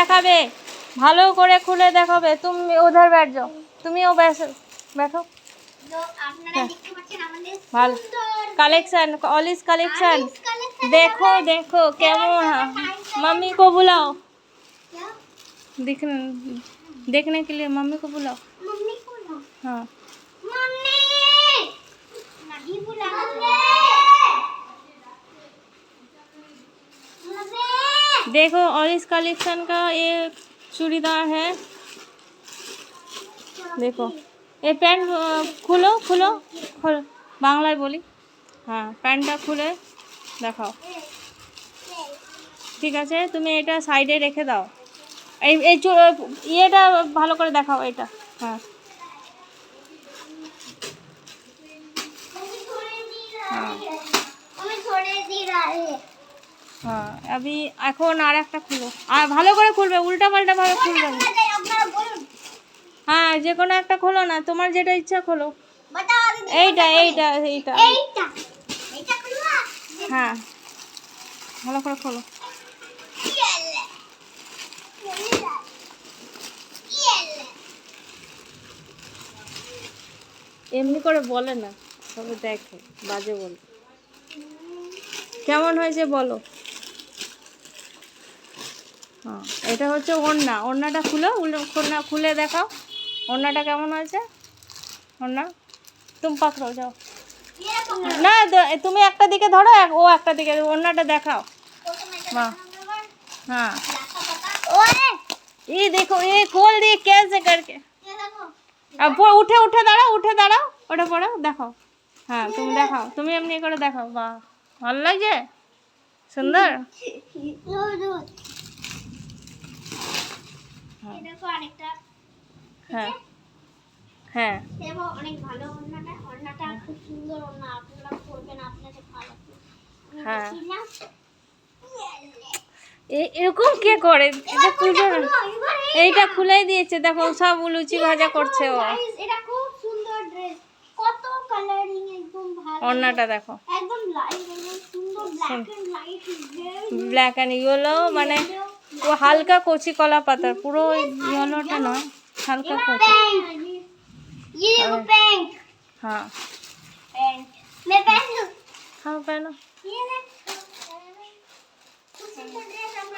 দেখাবে, ভালো করে খুলে দেখাবে। তুমি উধার बैठ जाओ, তুমিও बैठो। ভালো কালেকশন, ऑलिस कलेक्शन। देखो देखो কেমন, मम्मी को बुलाओ, देखने के लिए मम्मी को बुलाओ। हाँ देखो, और इस कलेक्शन का ये चूड़ीदार है। देखो ये पैंट खुलो खुलो खोलो, বাংলায় বলি। হ্যাঁ প্যান্টটা খুলে দেখাও। ঠিক আছে, তুমি এটা সাইডে রেখে দাও। এই এই ইয়েটা ভালো করে দেখাও এটা। হ্যাঁ হ্যাঁ अभी এখন আর একটা খুলো, আর ভালো করে খুলবে, উল্টা পাল্টা ভাবে খুলবে না। হ্যাঁ যে কোনো একটা খোলো না, তোমার যেটা ইচ্ছা খোলো। এইটা এইটা এইটা হ্যাঁ ভালো করে খোলো। এমনি করে বলে না, তবে দেখে বাজে বলে। কেমন হয়েছে বলো। হ্যাঁ এটা হচ্ছে ওড়না, ওড়নাটা খুলো, ওড়না খুলে দেখাও ওড়নাটা কেমন হয়েছে। ওড়না তুমি পাকড়াও যাও না, তুমি একটা দিকে ধরো, ও একটা দিকে, ওড়নাটা দেখাও। वाह हाँ ये देखो, ये खोल दिए कैसे करके। अब उठे उठे दाঁড়াও, उठे दाঁড়াও, ওটা পড়াও দেখাও। হ্যাঁ তুমি দেখাও, তুমি এমনি করে দেখাও। বাহ ভালো লাগছে, সুন্দর। হ্যাঁ হ্যাঁ অনেক ভালো ওড়নাটা, ওড়নাটা খুব সুন্দর ওড়না, আপনারা পরবেন আপনাদের ভালো। হ্যাঁ এরকম কে করে, এটা খুলবে না, এইটা খুলেই দিয়েছে। দেখো সব লুচি ভাজা করছে ও। এটা খুব সুন্দর ড্রেস, কত কালারিং, একদম ভালো। ওড়নাটা দেখো একদম লাইট, একদম সুন্দর black and light, black and yellow, মানে ও হালকা কচি কলা পাতা, পুরো ইয়েলোটা নয়, হালকা কচি। ये देखो पैंट, हाँ पैंट, मैं पहन लूं? हाँ पहनो। ये